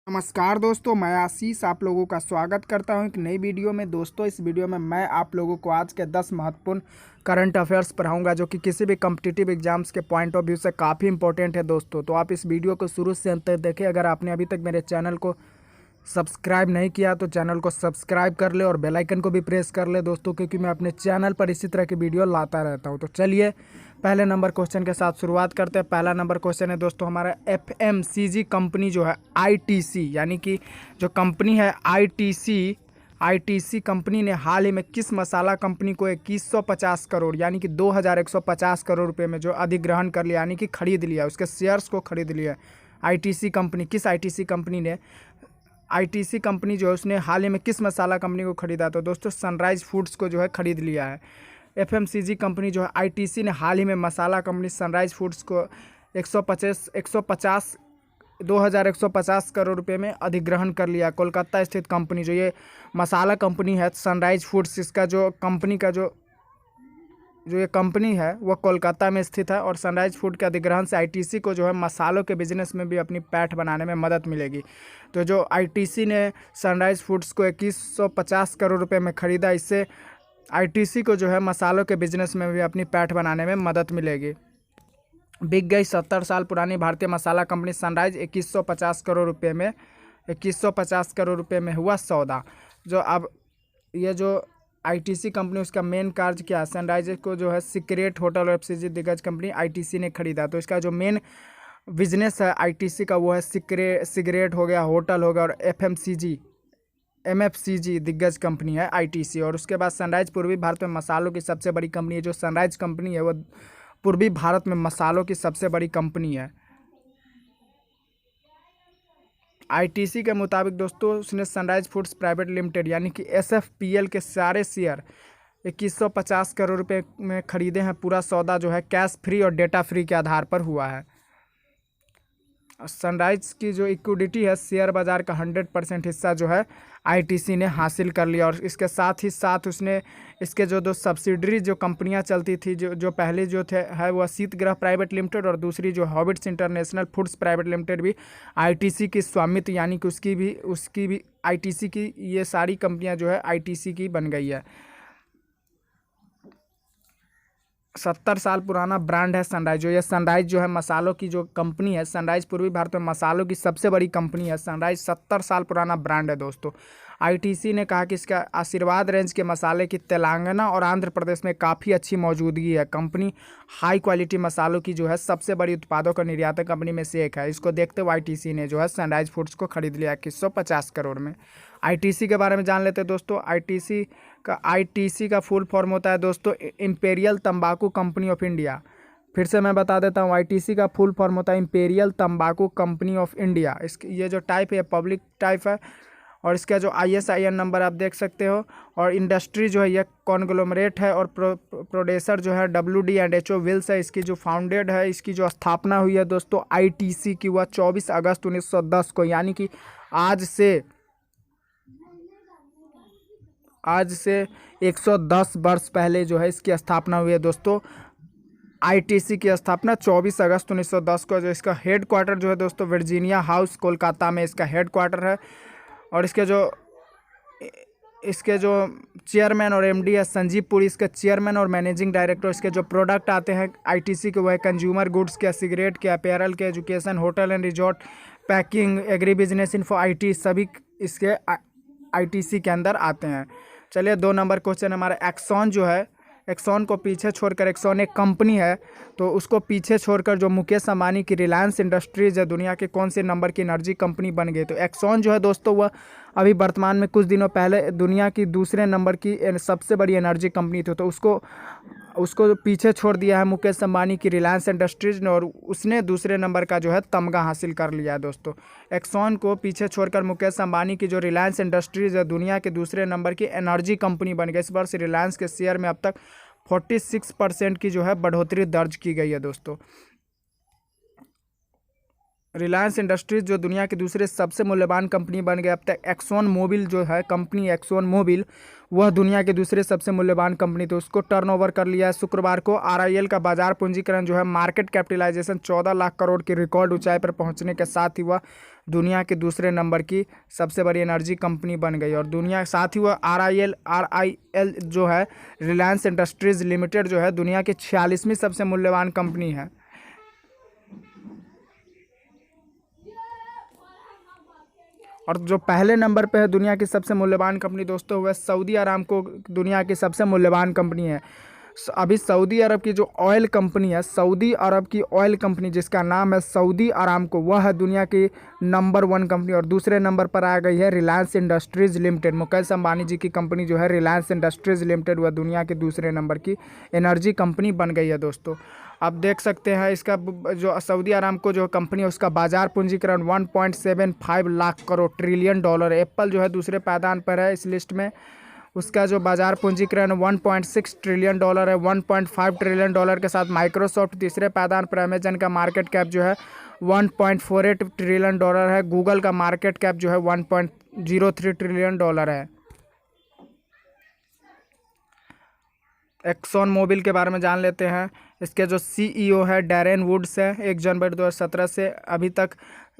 नमस्कार दोस्तों, मैं आशीष आप लोगों का स्वागत करता हूं एक नई वीडियो में। दोस्तों, इस वीडियो में मैं आप लोगों को आज के 10 महत्वपूर्ण करंट अफेयर्स पढ़ाऊंगा जो कि किसी भी कॉम्पिटिटिव एग्जाम्स के पॉइंट ऑफ व्यू से काफ़ी इंपॉर्टेंट है दोस्तों। तो आप इस वीडियो को शुरू से अंत तक देखें। अगर आपने अभी तक मेरे चैनल को सब्सक्राइब नहीं किया तो चैनल को सब्सक्राइब कर ले और बेल आइकन को भी प्रेस कर ले दोस्तों, क्योंकि मैं अपने चैनल पर इसी तरह की वीडियो लाता रहता हूं। तो चलिए पहले नंबर क्वेश्चन के साथ शुरुआत करते हैं। पहला नंबर क्वेश्चन है दोस्तों हमारा, एफएमसीजी कंपनी जो है आईटीसी, यानी कि जो कंपनी है आईटीसी कंपनी ने हाल ही में किस मसाला कंपनी को 2150 करोड़ यानी कि 2150 करोड़ रुपए में जो अधिग्रहण कर लिया, यानी कि खरीद लिया, उसके शेयर्स को खरीद लिया। आईटीसी कंपनी, किस आईटीसी कंपनी ने, आईटीसी कंपनी जो है उसने हाल ही में किस मसाला कंपनी को खरीदा? तो दोस्तों सनराइज फूड्स को जो है खरीद लिया है। एफएमसीजी कंपनी जो है आईटीसी ने हाल ही में मसाला कंपनी सनराइज फूड्स को 2150 करोड़ रुपए में अधिग्रहण कर लिया। कोलकाता स्थित कंपनी जो ये मसाला कंपनी है सनराइज फूड्स, इसका जो कंपनी का जो ये कंपनी है वह कोलकाता में स्थित है और सनराइज फूड के अधिग्रहण से आईटीसी को जो है मसालों के बिजनेस में भी अपनी पैठ बनाने में मदद मिलेगी। तो जो आईटीसी ने सनराइज फूड्स को 2150 करोड़ रुपए में खरीदा, इससे आईटीसी को जो है मसालों के बिजनेस में भी अपनी पैठ बनाने में मदद मिलेगी। बिक गई 70 साल पुरानी भारतीय मसाला कंपनी सनराइज 2150 करोड़ रुपये में 2150 करोड़ रुपये में हुआ सौदा। जो अब ये जो आईटीसी कंपनी, उसका मेन कार्य क्या है? सनराइज को जो है सीक्रेट होटल और एफसीजी दिग्गज कंपनी आईटीसी ने खरीदा। तो इसका जो मेन बिजनेस है आईटीसी का वो है सिगरेट हो गया, होटल हो गया, और एमएफसीजी दिग्गज कंपनी है आईटीसी। और उसके बाद सनराइज पूर्वी भारत में मसालों की सबसे बड़ी कंपनी है। जो सनराइज कंपनी है वो पूर्वी भारत में मसालों की सबसे बड़ी कंपनी है। आईटीसी के मुताबिक दोस्तों उसने सनराइज फूड्स प्राइवेट लिमिटेड यानी कि एसएफपीएल के सारे शेयर 2150 करोड़ रुपए में खरीदे हैं। पूरा सौदा जो है कैश फ्री और डेटा फ्री के आधार पर हुआ है। सनराइज की जो इक्विटी है, शेयर बाजार का 100% हिस्सा जो है आईटीसी ने हासिल कर लिया। और इसके साथ ही साथ उसने इसके जो दो सब्सिडरी जो कंपनियां चलती थी, जो पहले जो थे है वह शीतगृह प्राइवेट लिमिटेड और दूसरी जो habits international foods private limited भी आईटीसी की स्वामित्व, यानी कि उसकी भी आईटीसी की, ये सारी कंपनियां जो है आईटीसी की बन गई है। 70 साल पुराना ब्रांड है सनराइज। जो ये सनराइज जो है मसालों की जो कंपनी है, सनराइज पूर्वी भारत में मसालों की सबसे बड़ी कंपनी है। सनराइज 70 साल पुराना ब्रांड है दोस्तों। आईटीसी ने कहा कि इसका आशीर्वाद रेंज के मसाले की तेलंगाना और आंध्र प्रदेश में काफ़ी अच्छी मौजूदगी है। कंपनी हाई क्वालिटी मसालों की जो है सबसे बड़ी उत्पादों का निर्यातक कंपनी में से एक है। इसको देखते हुए आईटीसी ने जो है सनराइज फूड्स को खरीद लिया 2150 करोड़ में। आईटीसी के बारे में जान लेते हैं दोस्तों। आईटीसी का फुल फॉर्म होता है दोस्तों इंपीरियल तंबाकू कंपनी ऑफ इंडिया। फिर से मैं बता देता हूँ, आईटीसी का फुल फॉर्म होता है इंपीरियल तंबाकू कंपनी ऑफ इंडिया। इसकी ये जो टाइप है पब्लिक टाइप है और इसका जो ISIN नंबर आप देख सकते हो। और इंडस्ट्री जो है यह कॉन्ग्लोमरेट है और प्रोड्यूसर जो है WD&HO विल्स है। इसकी जो फाउंडेड है, इसकी जो स्थापना हुई है दोस्तों आईटीसी की, वह 24 अगस्त 1910 को, यानी कि आज से 110 वर्ष पहले जो है इसकी स्थापना हुई है दोस्तों। आईटीसी की स्थापना 24 अगस्त 1910 को। जो इसका हेड क्वार्टर जो है दोस्तों वर्जीनिया हाउस कोलकाता में इसका हेड क्वार्टर है। और इसके जो चेयरमैन और MD है संजीव पुरी, इसके चेयरमैन और मैनेजिंग डायरेक्टर। इसके जो प्रोडक्ट आते हैं आईटीसी के, वह कंज्यूमर गुड्स के, सिगरेट के, अपैरल के, education, hotel and resort, packing, agri business, info, IT, सभी इसके आईटीसी के अंदर आते हैं। चलिए 2 नंबर क्वेश्चन हमारा, एक्सॉन जो है, एक्सॉन को पीछे छोड़कर, एक्सॉन एक कंपनी है तो उसको पीछे छोड़कर जो मुकेश अंबानी की रिलायंस इंडस्ट्रीज है दुनिया के कौन से नंबर की एनर्जी कंपनी बन गई? तो एक्सॉन जो है दोस्तों वह अभी वर्तमान में कुछ दिनों पहले दुनिया की दूसरे नंबर की सबसे बड़ी एनर्जी कंपनी थी। तो उसको पीछे छोड़ दिया है मुकेश अंबानी की रिलायंस इंडस्ट्रीज ने और उसने दूसरे नंबर का जो है तमगा हासिल कर लिया है दोस्तों। एक्सॉन को पीछे छोड़कर मुकेश अंबानी की जो रिलायंस इंडस्ट्रीज है दुनिया के दूसरे नंबर की एनर्जी कंपनी बन गई। इस वर्ष रिलायंस के शेयर में अब तक 46% की जो है बढ़ोतरी दर्ज की गई है दोस्तों। रिलायंस इंडस्ट्रीज जो दुनिया की दूसरे सबसे मूल्यवान कंपनी बन गई अब तक। एक्सॉन मोबिल जो है कंपनी, एक्सॉन मोबिल, वह दुनिया के दूसरे सबसे मूल्यवान कंपनी थी। उसको टर्नओवर कर लिया है शुक्रवार को। RIL का बाजार पूंजीकरण जो है, मार्केट कैपिटलाइजेशन 14 लाख करोड़ की रिकॉर्ड ऊंचाई पर पहुंचने के साथ ही वह दुनिया के दूसरे नंबर की सबसे बड़ी एनर्जी कंपनी बन गई। और दुनिया साथ ही वह RIL जो है रिलायंस इंडस्ट्रीज लिमिटेड जो है दुनिया की 46वीं सबसे मूल्यवान कंपनी है। और जो पहले नंबर पे है दुनिया की सबसे मूल्यवान कंपनी दोस्तों वह सऊदी अरामको दुनिया की सबसे मूल्यवान कंपनी है। अभी सऊदी अरब की जो ऑयल कंपनी है, सऊदी अरब की ऑयल कंपनी जिसका नाम है सऊदी अरामको, वह है दुनिया की नंबर 1 कंपनी। और दूसरे नंबर पर आ गई है रिलायंस इंडस्ट्रीज लिमिटेड। मुकेश अंबानी जी की कंपनी जो है रिलायंस इंडस्ट्रीज लिमिटेड, वह दुनिया के दूसरे नंबर की एनर्जी कंपनी बन गई है दोस्तों। आप देख सकते हैं इसका जो सऊदी अरामको जो कंपनी है उसका बाजार पूंजीकरण 1.75 लाख करोड़ ट्रिलियन डॉलर है। एप्पल जो है दूसरे पायदान पर है इस लिस्ट में, उसका जो बाजार पूंजीकरण 1.6 ट्रिलियन डॉलर है। 1.5 ट्रिलियन डॉलर के साथ माइक्रोसॉफ्ट तीसरे पायदान पर। अमेजन का मार्केट कैप जो है 1.48 ट्रिलियन डॉलर है। गूगल का मार्केट कैप जो है 1.03 ट्रिलियन डॉलर है। एक्सॉन मोबिल के बारे में जान लेते हैं। इसके जो CEO है डैरेन वुड्स है। 1 जनवरी 2017 से अभी तक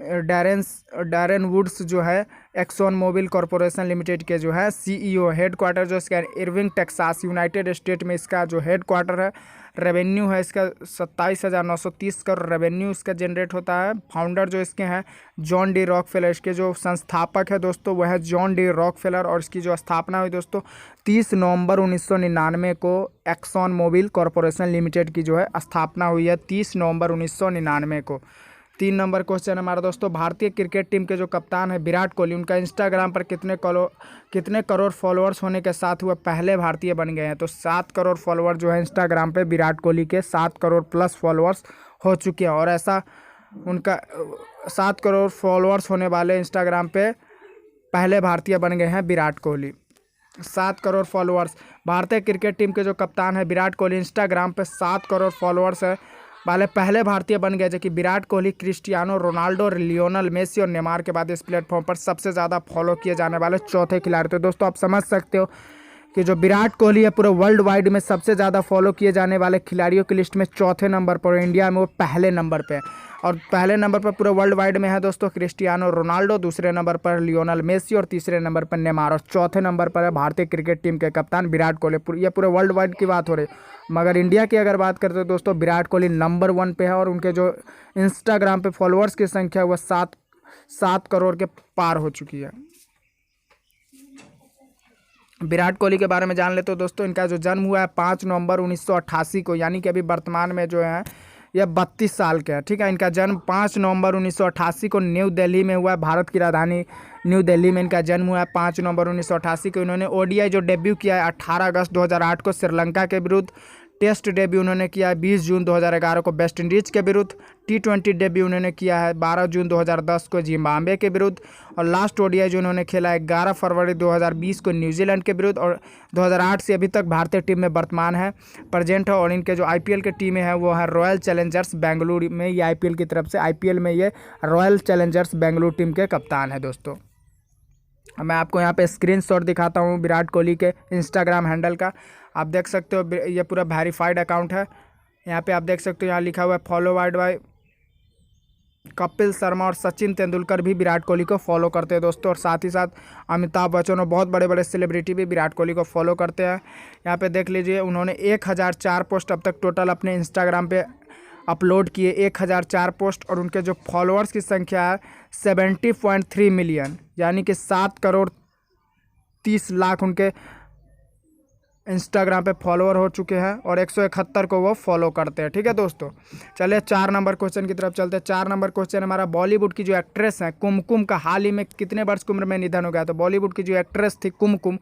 डैरेन वुड्स जो है एक्सॉन मोबिल कॉरपोरेशन लिमिटेड के जो है CEO। हेडक्वार्टर जो इसका इरविंग टेक्सास यूनाइटेड स्टेट में इसका जो हेडक्वार्टर है। रेवेन्यू है इसका 27,930 करोड़ रेवेन्यू इसका जनरेट होता है। फाउंडर जो इसके हैं जॉन डी रॉकफेलर। इसके जो संस्थापक है दोस्तों वह है जॉन डी रॉकफेलर। और इसकी जो स्थापना हुई दोस्तों 30 नवंबर 1999 को एक्सॉन मोबिल कॉरपोरेशन लिमिटेड की जो है स्थापना हुई है 30 नवंबर 1999 को। 3 नंबर क्वेश्चन हमारा दोस्तों, भारतीय क्रिकेट टीम के जो कप्तान है विराट कोहली, उनका इंस्टाग्राम पर कितने करोड़ फॉलोअर्स होने के साथ वह पहले भारतीय बन गए हैं? तो 7 करोड़ फॉलोअर जो है इंस्टाग्राम पे विराट कोहली के 7 करोड़ प्लस फॉलोअर्स हो चुके हैं। और ऐसा उनका 7 करोड़ फॉलोअर्स होने वाले इंस्टाग्राम पे पहले भारतीय बन गए हैं विराट कोहली। 7 करोड़ फॉलोअर्स। भारतीय क्रिकेट टीम के जो कप्तान है विराट कोहली, इंस्टाग्राम पे 7 करोड़ फॉलोअर्स है वाले पहले भारतीय बन गए, जबकि Virat Kohli, Cristiano Ronaldo, Lionel Messi और नेमार के बाद इस प्लेटफॉर्म पर सबसे ज़्यादा फॉलो किए जाने वाले चौथे खिलाड़ी। तो दोस्तों आप समझ सकते हो कि जो विराट कोहली है पूरे वर्ल्ड वाइड में सबसे ज़्यादा फॉलो किए जाने वाले खिलाड़ियों की लिस्ट में चौथे नंबर पर, इंडिया में वो पहले नंबर पे है। और पहले नंबर पर पूरे वर्ल्ड वाइड में है दोस्तों क्रिस्टियानो रोनाल्डो, दूसरे नंबर पर लियोनल मेसी और तीसरे नंबर पर नेमार, और चौथे नंबर पर है भारतीय क्रिकेट टीम के कप्तान विराट कोहली। ये पूरे वर्ल्ड वाइड की बात हो रही है, मगर इंडिया की अगर बात करते हो दोस्तों विराट कोहली नंबर 1 पे है। और उनके जो इंस्टाग्राम पे फॉलोअर्स की संख्या वह 7 करोड़ के पार हो चुकी है। विराट कोहली के बारे में जान लेते हो दोस्तों, इनका जो जन्म हुआ है 5 नवंबर 1988 को, यानी कि अभी वर्तमान में जो है यह 32 साल के हैं। ठीक है, इनका जन्म 5 नवंबर 1988 को न्यू दिल्ली में हुआ है। भारत की राजधानी न्यू दिल्ली में इनका जन्म हुआ है 5 नवंबर 1988 को। इन्होंने ODI जो डेब्यू किया है 18 अगस्त 2008 को श्रीलंका के विरुद्ध। टेस्ट डेब्यू उन्होंने किया है 20 जून 2011 को वेस्ट इंडीज़ के विरुद्ध। T20 डेब्यू उन्होंने किया है 12 जून 2010 को जिम्बाब्वे के विरुद्ध। और लास्ट ODI जो उन्होंने खेला है 11 फरवरी 2020 को न्यूजीलैंड के विरुद्ध। और 2008 से अभी तक भारतीय टीम में वर्तमान है, प्रेजेंट है। और इनके जो IPL के टीमें हैं वो है रॉयल चैलेंजर्स बेंगलुरु में, ये IPL की तरफ से IPL में ये रॉयल चैलेंजर्स बेंगलुरु टीम के कप्तान है दोस्तों। मैं आपको यहाँ पे स्क्रीनशॉट दिखाता हूँ विराट कोहली के इंस्टाग्राम हैंडल का। आप देख सकते हो ये पूरा वेरीफाइड अकाउंट है। यहाँ पे आप देख सकते हो यहाँ लिखा हुआ है फॉलोवर्ड बाय कपिल शर्मा और सचिन तेंदुलकर भी विराट कोहली को फॉलो करते हैं दोस्तों। और साथ ही साथ अमिताभ बच्चन और बहुत बड़े बड़े सेलिब्रिटी भी विराट कोहली को फॉलो करते हैं। यहाँ पे देख लीजिए उन्होंने 1004 पोस्ट अब तक टोटल अपने इंस्टाग्राम पे अपलोड किए, 1004 पोस्ट। और उनके जो फॉलोअर्स की संख्या है 70.3 मिलियन, यानी कि 7 करोड़ 30 लाख उनके इंस्टाग्राम पे फॉलोअर हो चुके हैं। और 171 को वो फॉलो करते हैं। ठीक है दोस्तों, चलिए 4 नंबर क्वेश्चन की तरफ चलते हैं। 4 नंबर क्वेश्चन हमारा, बॉलीवुड की जो एक्ट्रेस है कुमकुम का हाल ही में कितने वर्ष की उम्र में निधन हो गया? तो बॉलीवुड की जो एक्ट्रेस थी कुमकुम,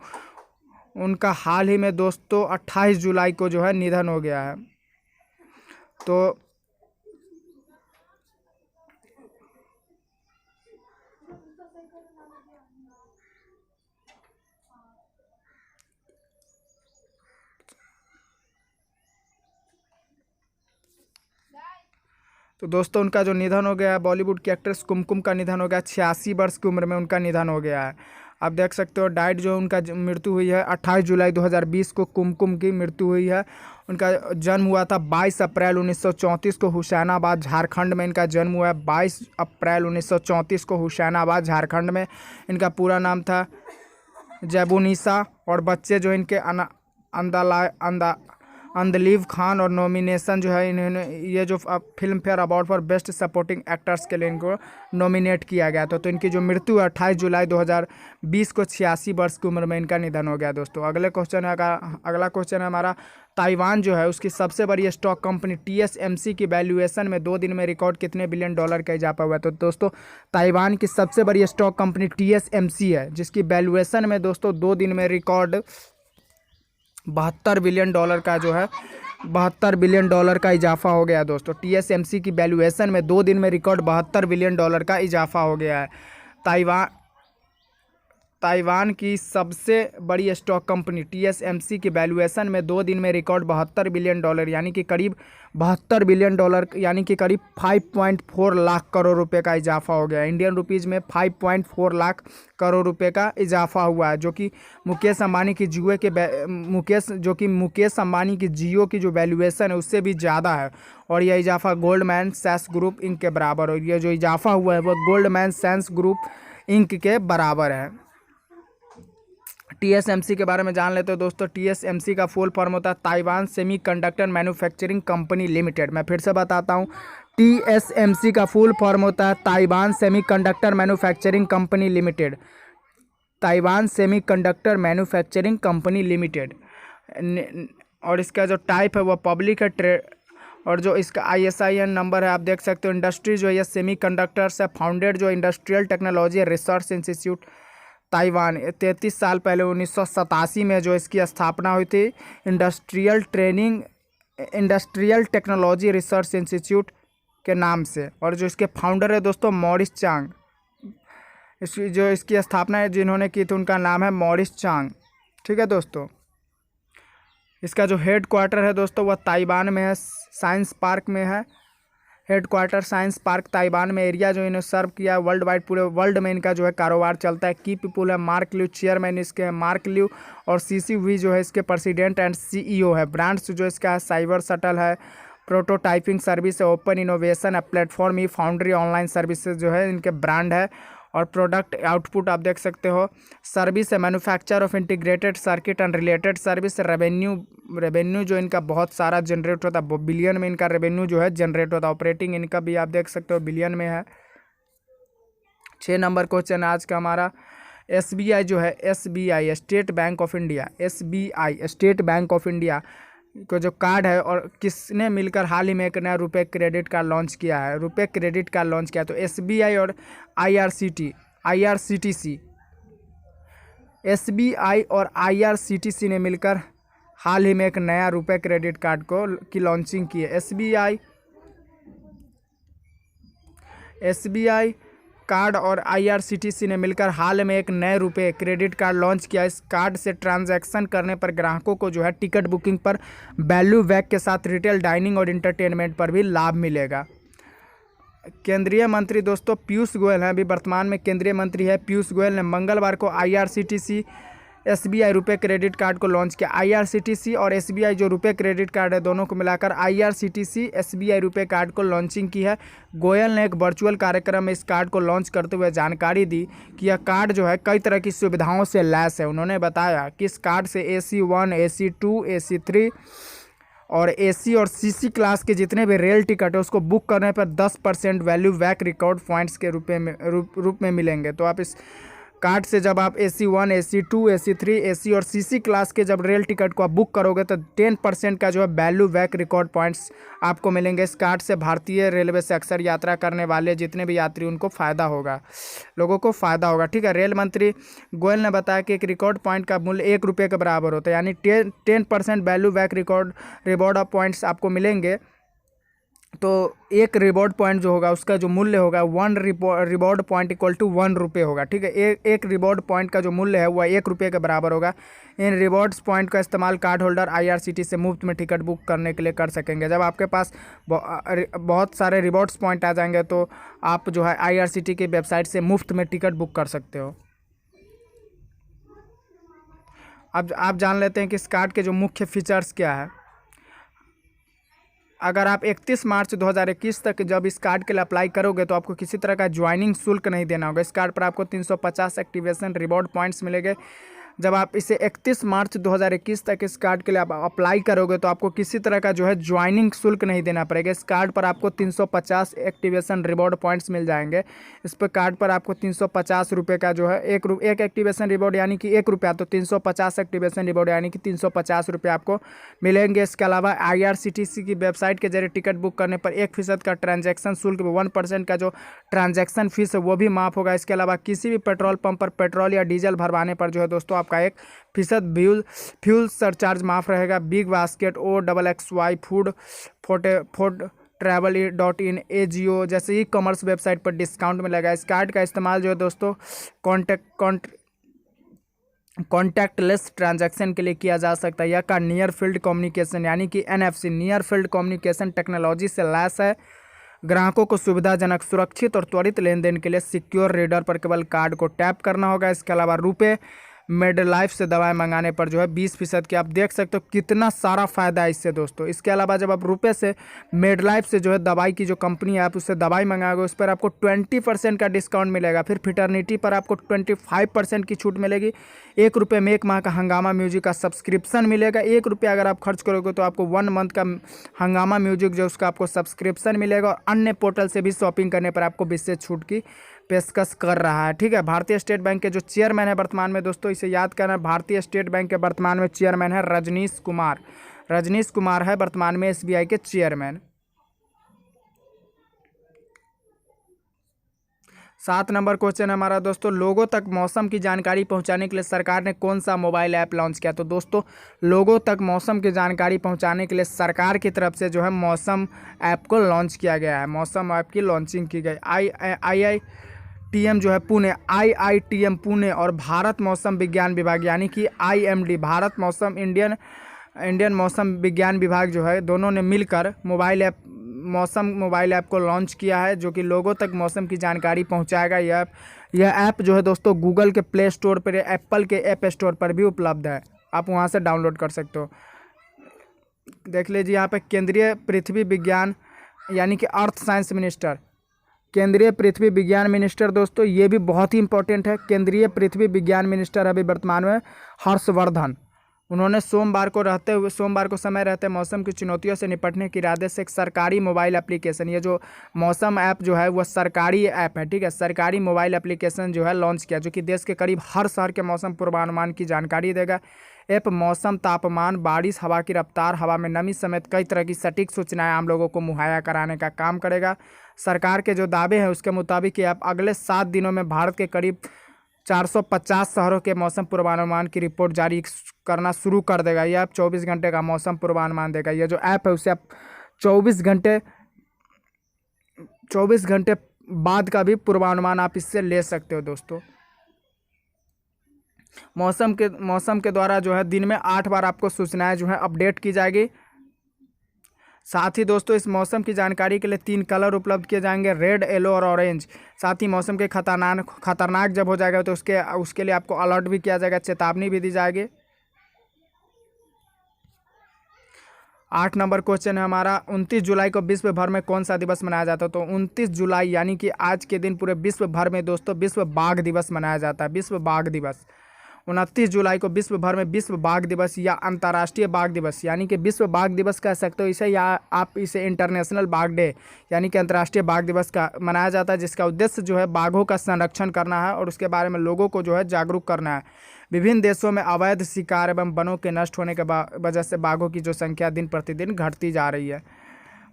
उनका हाल ही में दोस्तों 28 जुलाई को जो है निधन हो गया है। तो दोस्तों उनका जो निधन हो गया है, बॉलीवुड की एक्ट्रेस कुमकुम का निधन हो गया, 86 वर्ष की उम्र में उनका निधन हो गया है। आप देख सकते हो डाइट जो उनका मृत्यु हुई है 28 जुलाई 2020 को कुमकुम की मृत्यु हुई है। उनका जन्म हुआ था 22 अप्रैल 1934 को हुसैनाबाद झारखंड में इनका जन्म हुआ है। 22 अप्रैल 1934 को हुसैनाबाद झारखंड में। इनका पूरा नाम था जैबुनिसा। और बच्चे जो इनके अंदलीब खान और नॉमिनेशन जो है इन्होंने ये जो film fair award for best supporting actors के लिए इनको नॉमिनेट किया गया था। तो इनकी जो मृत्यु है 28 जुलाई 2020 को 86 वर्ष की उम्र में इनका निधन हो गया दोस्तों। अगला क्वेश्चन है हमारा, ताइवान जो है उसकी सबसे बड़ी स्टॉक कंपनी TSMC की वैल्यूएशन में 2 दिन में रिकॉर्ड कितने बिलियन डॉलर का इजाफा हुआ है? तो दोस्तों ताइवान की सबसे बड़ी स्टॉक कंपनी TSMC है, जिसकी वैल्यूएशन में दोस्तों 2 दिन में रिकॉर्ड 72 बिलियन डॉलर का जो है 72 बिलियन डॉलर का इजाफा हो गया है दोस्तों। TSMC की वैल्यूएशन में 2 दिन में रिकॉर्ड 72 बिलियन डॉलर का इजाफा हो गया है। ताइवान की सबसे बड़ी स्टॉक कंपनी TSMC की वैल्यूएशन में 2 दिन में रिकॉर्ड 72 बिलियन डॉलर यानी कि करीब 72 बिलियन डॉलर यानी कि करीब 5.4 लाख करोड़ रुपए का इजाफा हो गया है। इंडियन रुपीज़ में 5.4 लाख करोड़ रुपए का इजाफा हुआ है, जो कि मुकेश अंबानी की जियो की जो वैल्यूएशन है उससे भी ज़्यादा है। और यह इजाफा गोल्डमैन सैक्स ग्रुप इंक के बराबर और ये जो इजाफा हुआ है वह गोल्डमैन सैक्स ग्रुप इंक के बराबर है। TSMC के बारे में जान लेते हो दोस्तों। TSMC का फुल फॉर्म होता है Taiwan semiconductor manufacturing company limited. मैं फिर से बताता हूँ, TSMC का फुल फॉर्म होता है Taiwan semiconductor manufacturing company limited. Taiwan semiconductor manufacturing company limited. और इसका जो टाइप है वह पब्लिक है। और जो इसका ISIN नंबर है आप देख सकते हो। इंडस्ट्री जो है सेमीकंडक्टर से फाउंडेड जो industrial technology research institute Taiwan 33 साल पहले 1987 में जो इसकी स्थापना हुई थी इंडस्ट्रियल टेक्नोलॉजी रिसर्च इंस्टीट्यूट के नाम से। और जो इसके फाउंडर है दोस्तों मॉरिस चांग। इसकी स्थापना है जिन्होंने की थी उनका नाम है मॉरिस चांग। ठीक है दोस्तों। इसका जो हेड क्वार्टर है दोस्तों वह ताइवान में है, साइंस पार्क में है। Head quarter science park Taiwan में। एरिया जो इन्हें सर्व किया है वर्ल्ड वाइड, पूरे वर्ल्ड में इनका जो है कारोबार चलता है। की पीपुल है मार्क लिव, चेयरमैन इसके है मार्क लिव। और CCV जो है इसके प्रेसिडेंट एंड CEO है। ब्रांड्स जो इसका है साइबर शटल है, प्रोटोटाइपिंग सर्विस है, ओपन इनोवेशन है, प्लेटफॉर्म ई फाउंड्री ऑनलाइन सर्विसेज जो है इनके ब्रांड है। और प्रोडक्ट आउटपुट आप देख सकते हो। सर्विस है manufacture of integrated circuit and related service. Revenue जो इनका बहुत सारा जनरेट होता है, बिलियन में इनका रेवेन्यू जो है जनरेट होता है। ऑपरेटिंग इनका भी आप देख सकते हो बिलियन में है। 6 नंबर क्वेश्चन आज का हमारा, SBI जो है SBI state bank of India, SBI state bank of India को जो कार्ड है और किसने मिलकर हाल ही में एक नया रुपए क्रेडिट कार्ड लॉन्च किया है? रुपए क्रेडिट कार्ड लॉन्च किया तो SBI और IRCTC SBI और IRCTC ने मिलकर हाल ही में एक नया रुपए क्रेडिट कार्ड की लॉन्चिंग की है। SBI कार्ड और IRCTC ने मिलकर हाल में एक नए रुपए क्रेडिट कार्ड लॉन्च किया। इस कार्ड से ट्रांजैक्शन करने पर ग्राहकों को जो है टिकट बुकिंग पर वैल्यू बैक के साथ रिटेल डाइनिंग और इंटरटेनमेंट पर भी लाभ मिलेगा। केंद्रीय मंत्री दोस्तों पीयूष गोयल हैं, अभी वर्तमान में केंद्रीय मंत्री है पीयूष गोयल ने मंगलवार को IRCTC SBI रुपए क्रेडिट कार्ड को लॉन्च किया। IRCTC और SBI जो रुपए क्रेडिट कार्ड है दोनों को मिलाकर IRCTC SBI रुपए कार्ड को लॉन्चिंग की है। गोयल ने एक वर्चुअल कार्यक्रम में इस कार्ड को लॉन्च करते हुए जानकारी दी कि यह कार्ड जो है कई तरह की सुविधाओं से लैस है। उन्होंने बताया कि इस कार्ड से AC1, AC2, AC3 और AC और CC क्लास के जितने भी रेल टिकट है उसको बुक करने पर 10% वैल्यू बैक रिकॉर्ड पॉइंट्स के रूप में मिलेंगे। तो आप इस कार्ड से जब आप AC1, AC2, AC3, AC और CC क्लास के जब रेल टिकट को आप बुक करोगे तो 10% का जो है वैल्यू बैक रिकॉर्ड पॉइंट्स आपको मिलेंगे। इस कार्ड से भारतीय रेलवे से अक्सर यात्रा करने वाले जितने भी यात्री उनको फ़ायदा होगा, लोगों को फ़ायदा होगा। ठीक है। रेल मंत्री गोयल ने बताया कि एक रिकॉर्ड पॉइंट का मूल्य 1 रुपये के बराबर होता है, यानी 10% value back reward of points आपको मिलेंगे। तो एक रिवॉर्ड पॉइंट जो होगा उसका जो मूल्य होगा 1 रिवॉर्ड पॉइंट इक्वल टू 1 रुपये होगा। ठीक है। एक रिवॉर्ड पॉइंट का जो मूल्य है वह 1 रुपये के बराबर होगा। इन रिवॉर्ड्स पॉइंट का इस्तेमाल कार्ड होल्डर IRCTC से मुफ्त में टिकट बुक करने के लिए कर सकेंगे। जब आपके पास बहुत सारे रिवॉर्ड्स पॉइंट आ जाएंगे तो आप जो है IRCTC की वेबसाइट से मुफ्त में टिकट बुक कर सकते हो। अब आप जान लेते हैं कि इस कार्ड के जो मुख्य फीचर्स क्या है। अगर आप 31 मार्च 2021 तक जब इस कार्ड के लिए अप्लाई करोगे तो आपको किसी तरह का ज्वाइनिंग शुल्क नहीं देना होगा। इस कार्ड पर आपको 350 एक्टिवेशन रिवॉर्ड पॉइंट्स मिलेंगे। जब आप इसे 31 मार्च 2021 तक इस कार्ड के लिए आप अप्लाई करोगे तो आपको किसी तरह का जो है ज्वाइनिंग शुल्क नहीं देना पड़ेगा। इस कार्ड पर आपको 350 एक्टिवेशन रिवॉर्ड पॉइंट्स मिल जाएंगे। इस पर कार्ड पर आपको 350 रुपये का जो है एक एक्टिवेशन रिवॉर्ड यानी कि ₹1, तो 350 एक्टिवेशन रिवॉर्ड यानी कि 350 रुपये आपको मिलेंगे। इसके अलावा IRCTC की वेबसाइट के जरिए टिकट बुक करने पर 1% का ट्रांजैक्शन शुल्क, 1% का जो ट्रांजैक्शन फीस है वो भी माफ़ होगा। इसके अलावा किसी भी पेट्रोल पंप पर पेट्रोल या डीजल भरवाने पर जो है दोस्तों आपका 1% फ्यूल सरचार्ज माफ रहेगा। Big basket, OXXY food travel.in, AJIO जैसे ई-कॉमर्स वेबसाइट पर डिस्काउंट मिलेगा। इस कार्ड का इस्तेमाल जो है दोस्तों कॉन्टैक्टलेस ट्रांजैक्शन के लिए किया जा सकता है। यह कार्ड नियर फील्ड कम्युनिकेशन यानी कि NFC near field communication technology से लैस है। ग्राहकों को सुविधाजनक, सुरक्षित और त्वरित लेन देन के लिए सिक्योर रीडर पर केवल कार्ड को टैप करना होगा। इसके अलावा रुपए मेडलाइफ से दवाएं मंगाने पर जो है 20% की, आप देख सकते हो कितना सारा फ़ायदा है इससे दोस्तों। इसके अलावा जब आप रुपए से मेडलाइफ से जो है दवाई की जो कंपनी है आप उससे दवाई मंगाओगे उस पर आपको 20% का डिस्काउंट मिलेगा। फिर फिटर्निटी पर आपको 25% की छूट मिलेगी। ₹1 में 1 माह का हंगामा म्यूजिक का सब्सक्रिप्शन मिलेगा। ₹1 अगर आप खर्च करोगे तो आपको 1 मंथ का हंगामा म्यूजिक जो उसका आपको सब्सक्रिप्शन मिलेगा। और अन्य पोर्टल से भी शॉपिंग करने पर आपको 20% छूट की पेशकश कर रहा है। ठीक है, भारतीय स्टेट बैंक के जो चेयरमैन है वर्तमान में दोस्तों, इसे याद करना, भारतीय स्टेट बैंक के वर्तमान में चेयरमैन है रजनीश कुमार। रजनीश कुमार है वर्तमान में SBI के चेयरमैन। 7 नंबर क्वेश्चन हमारा दोस्तों, लोगों तक मौसम की जानकारी पहुंचाने के लिए सरकार ने कौन सा मोबाइल ऐप लॉन्च किया? तो दोस्तों लोगों तक मौसम की जानकारी पहुंचाने के लिए सरकार की तरफ से जो है मौसम ऐप को लॉन्च किया गया है। मौसम ऐप की लॉन्चिंग की गई। IITM जो है पुणे, IITM पुणे और भारत मौसम विज्ञान विभाग यानी कि IMD भारत मौसम इंडियन मौसम विज्ञान विभाग जो है दोनों ने मिलकर मौसम मोबाइल ऐप को लॉन्च किया है, जो कि लोगों तक मौसम की जानकारी पहुंचाएगा। यह ऐप जो है दोस्तों गूगल के प्ले स्टोर पर, एप्पल के ऐप स्टोर पर भी उपलब्ध है, आप वहां से डाउनलोड कर सकते हो। देख लीजिए यहाँ पे केंद्रीय पृथ्वी विज्ञान यानी कि अर्थ साइंस मिनिस्टर, केंद्रीय पृथ्वी विज्ञान मिनिस्टर दोस्तों, ये भी बहुत ही इंपॉर्टेंट है। केंद्रीय पृथ्वी विज्ञान मिनिस्टर अभी वर्तमान में हर्षवर्धन, उन्होंने सोमवार को समय रहते मौसम की चुनौतियों से निपटने के इरादे से एक सरकारी मोबाइल एप्लीकेशन, ये जो मौसम ऐप जो है वह सरकारी ऐप है, ठीक है, सरकारी मोबाइल एप्लीकेशन जो है लॉन्च किया, जो कि देश के करीब हर शहर के मौसम पूर्वानुमान की जानकारी देगा। ऐप मौसम, तापमान, बारिश, हवा की रफ्तार, हवा में नमी समेत कई तरह की सटीक सूचनाएं आम लोगों को मुहैया कराने का काम करेगा। सरकार के जो दावे हैं उसके मुताबिक ये ऐप अगले 7 दिनों में भारत के करीब 450 शहरों के मौसम पूर्वानुमान की रिपोर्ट जारी करना शुरू कर देगा। यह ऐप 24 घंटे का मौसम पूर्वानुमान देगा। यह जो ऐप है उसे आप 24 घंटे बाद का भी पूर्वानुमान आप इससे ले सकते हो दोस्तों। मौसम के द्वारा जो है दिन में 8 बार आपको सूचनाएं जो है अपडेट की जाएगी। साथ ही दोस्तों इस मौसम की जानकारी के लिए 3 कलर उपलब्ध किए जाएंगे, रेड, येलो और ऑरेंज। साथ ही मौसम के खतरनाक जब हो जाएगा तो उसके लिए आपको अलर्ट भी किया जाएगा, चेतावनी भी दी जाएगी। 8 नंबर क्वेश्चन है हमारा, 29 जुलाई को विश्व भर में कौन सा दिवस मनाया जाता है? तो 29 जुलाई यानी कि आज के दिन पूरे विश्व भर में दोस्तों विश्व बाघ दिवस मनाया जाता है। विश्व बाघ दिवस 29 जुलाई को विश्व भर में विश्व बाघ दिवस या अंतर्राष्ट्रीय बाघ दिवस यानी कि विश्व बाघ दिवस कह सकते हो इसे, या आप इसे इंटरनेशनल बाघ डे यानी कि अंतर्राष्ट्रीय बाघ दिवस का मनाया जाता है, जिसका उद्देश्य जो है बाघों का संरक्षण करना है और उसके बारे में लोगों को जो है जागरूक करना है। विभिन्न देशों में अवैध शिकार एवं वनों के नष्ट होने के वजह से बाघों की जो संख्या दिन प्रतिदिन घटती जा रही है।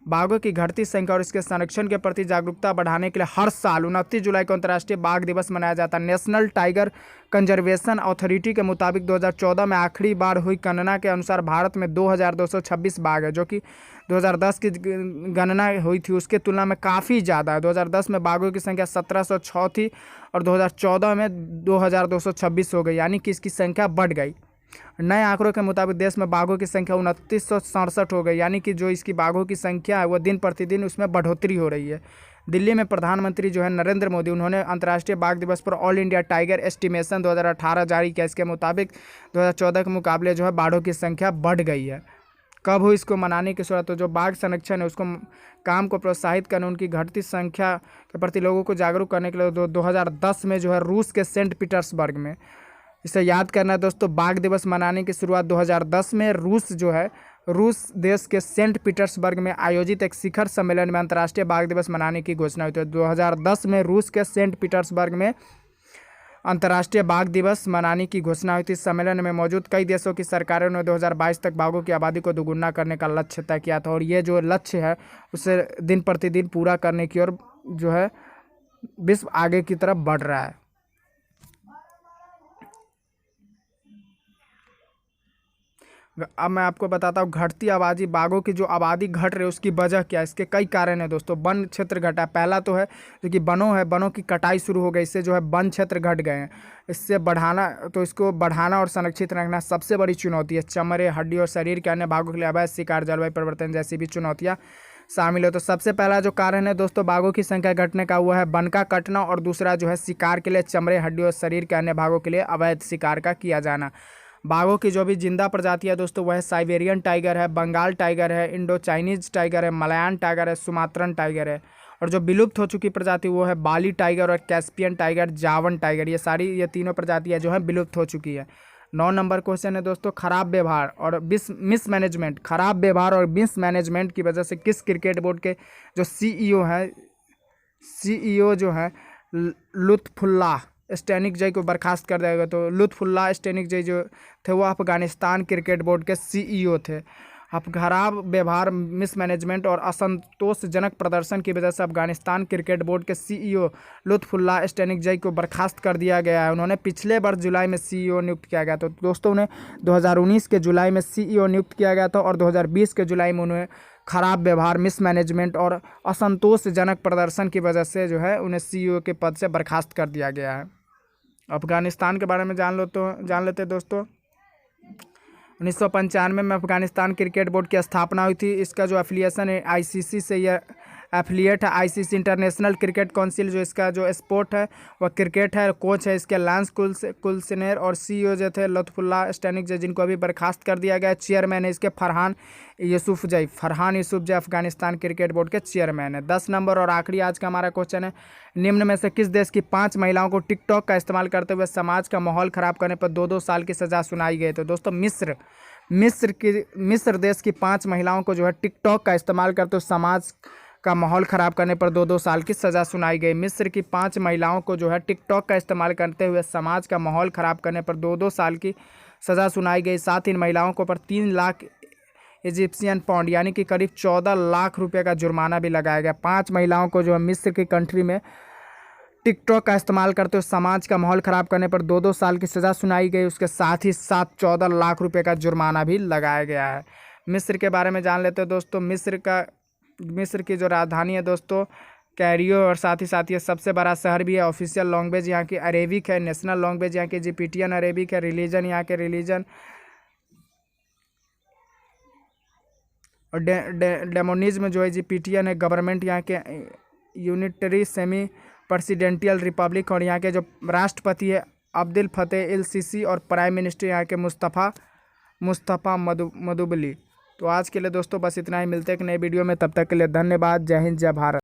बाघों की घटती संख्या और इसके संरक्षण के प्रति जागरूकता बढ़ाने के लिए हर साल 29 जुलाई को अंतर्राष्ट्रीय बाघ दिवस मनाया जाता है। नेशनल टाइगर कंजर्वेशन अथॉरिटी के मुताबिक 2014 में आखिरी बार हुई गणना के अनुसार भारत में 2226 बाघ है, जो कि 2010 की गणना हुई थी उसके तुलना में काफ़ी ज़्यादा है। 2010 में बाघों की संख्या 1706 थी और 2014 में 2226 हो गई, यानी कि इसकी संख्या बढ़ गई। नए आंकड़ों के मुताबिक देश में बाघों की संख्या 2967 हो गई, यानी कि जो इसकी बाघों की संख्या है वो दिन प्रतिदिन उसमें बढ़ोतरी हो रही है। दिल्ली में प्रधानमंत्री जो है नरेंद्र मोदी, उन्होंने अंतर्राष्ट्रीय बाघ दिवस पर ऑल इंडिया टाइगर एस्टिमेशन 2018 जारी किया। इसके मुताबिक 2014 के मुकाबले जो है बाघों की संख्या बढ़ गई है। कब हुई इसको मनाने की जरूरत? तो जो बाघ संरक्षण है उसको काम को प्रोत्साहित करने, उनकी घटती संख्या के प्रति लोगों को जागरूक करने के लिए 2010 में जो है रूस के सेंट पीटर्सबर्ग में, इसे याद करना है दोस्तों, बाघ दिवस मनाने की शुरुआत 2010 में रूस देश के सेंट पीटर्सबर्ग में आयोजित एक शिखर सम्मेलन में अंतर्राष्ट्रीय बाघ दिवस मनाने की घोषणा हुई थी। 2010 में रूस के सेंट पीटर्सबर्ग में अंतर्राष्ट्रीय बाघ दिवस मनाने की घोषणा हुई थी। इस सम्मेलन में मौजूद कई देशों की सरकारों ने 2022 तक बाघों की आबादी को दोगुना करने का लक्ष्य तय किया था, और ये जो लक्ष्य है उसे दिन प्रतिदिन पूरा करने की ओर जो है विश्व आगे की तरफ बढ़ रहा है। अब मैं आपको बताता हूँ घटती आबादी, बाघों की जो आबादी घट रही है उसकी वजह क्या है। इसके कई कारण हैं दोस्तों। वन क्षेत्र घटा, पहला तो है जो कि वनों की कटाई शुरू हो गई, इससे जो है वन क्षेत्र घट गए हैं। इसको बढ़ाना और संरक्षित रखना सबसे बड़ी चुनौती है। चमड़े, हड्डी और शरीर के अन्य भागों के लिए अवैध शिकार, जलवायु परिवर्तन जैसी भी चुनौतियाँ शामिल है। तो सबसे पहला जो कारण है दोस्तों बाघों की संख्या घटने का, वो है वन का कटना, और दूसरा जो है शिकार के लिए चमड़े, हड्डी और शरीर के अन्य भागों के लिए अवैध शिकार का किया जाना। बाघों की जो भी जिंदा प्रजाति है दोस्तों वह साइबेरियन टाइगर है, बंगाल टाइगर है, इंडो चाइनीज टाइगर है, मलयान टाइगर है, सुमात्रन टाइगर है, और जो विलुप्त हो चुकी प्रजाति वो है बाली टाइगर और कैस्पियन टाइगर, जावन टाइगर। ये तीनों प्रजातियां जो है विलुप्त हो चुकी है। 9 नंबर क्वेश्चन है दोस्तों, खराब व्यवहार और मिसमैनेजमेंट। खराब व्यवहार और मिसमैनेजमेंट की वजह से किस क्रिकेट बोर्ड के जो सीईओ जो है लुत्फुल्लाह स्टैनिकजई को बर्खास्त कर दिया गया। तो लुत्फुल्लाह स्टैनिकजई जो थे वो अफगानिस्तान क्रिकेट बोर्ड के सीईओ थे। अब खराब व्यवहार, मिसमैनेजमेंट और असंतोषजनक प्रदर्शन की वजह से अफगानिस्तान क्रिकेट बोर्ड के सीईओ लुत्फुल्लाह स्टैनिकजई को बर्खास्त कर दिया गया है। उन्होंने पिछले वर्ष जुलाई में सीईओ नियुक्त किया गया। तो दोस्तों उन्हें 2019 के जुलाई में सीईओ नियुक्त किया गया था, और 2020 के जुलाई में उन्हें खराब व्यवहार, मिसमैनेजमेंट और असंतोषजनक प्रदर्शन की वजह से जो है उन्हें सीईओ के पद से बर्खास्त कर दिया गया है। अफगानिस्तान के बारे में जान लेते दोस्तों। 1995 में अफगानिस्तान क्रिकेट बोर्ड की स्थापना हुई थी। इसका जो एफिलिएशन है आईसीसी से, यह एफिलिएट है आईसीसी इंटरनेशनल क्रिकेट काउंसिल। जो इसका जो स्पोर्ट है वह क्रिकेट है। कोच है इसके लांस कुलसिनेर, और सीईओ जो थे लुत्फुल्लाह स्टैनिकजई, जिनको अभी बर्खास्त कर दिया गया। चेयरमैन है इसके फरहान यूसुफजई अफगानिस्तान क्रिकेट बोर्ड के चेयरमैन है। 10 नंबर और आखिरी आज का हमारा क्वेश्चन है, निम्न में से किस देश की 5 महिलाओं को टिकटॉक का इस्तेमाल करते हुए समाज का माहौल खराब करने पर 2-2 साल की सजा सुनाई गई? तो दोस्तों मिस्र देश की 5 महिलाओं को जो है टिकटॉक का इस्तेमाल करते हुए समाज का माहौल खराब करने पर 2-2 साल की सजा सुनाई गई। मिस्र की 5 महिलाओं को जो है टिकटॉक का इस्तेमाल करते हुए समाज का माहौल खराब करने पर 2-2 साल की सजा सुनाई गई। साथ ही इन महिलाओं को पर 3 लाख इजिप्शियन पाउंड यानी कि करीब 14 लाख रुपए का जुर्माना भी लगाया गया। 5 महिलाओं को जो है मिस्र की कंट्री में टिकटॉक का इस्तेमाल करते हुए समाज का माहौल खराब करने पर 2-2 साल की सज़ा सुनाई गई। उसके साथ ही साथ 14 लाख रुपए का जुर्माना भी लगाया गया है। मिस्र के बारे में जान लेते हैं दोस्तों। मिस्र की जो राजधानी है दोस्तों कैरियो, और साथ ही ये सबसे बड़ा शहर भी है। ऑफिशियल लैंग्वेज यहाँ की अरेबिक है। नेशनल लैंग्वेज यहाँ की इजिप्टियन अरेबिक है। रिलीजन यहाँ के रिलीजन और डेमोनिज्म जो है इजिप्टियन है। गवर्नमेंट यहाँ के यूनिटरी सेमी प्रेसिडेंटियल रिपब्लिक, और यहाँ के जो राष्ट्रपति है अब्दुल फतेह एल सीसी, और प्राइम मिनिस्टर यहाँ के मुस्तफ़ा मदुबली। तो आज के लिए दोस्तों बस इतना ही। मिलते हैं एक नए वीडियो में, तब तक के लिए धन्यवाद। जय हिंद, जय भारत।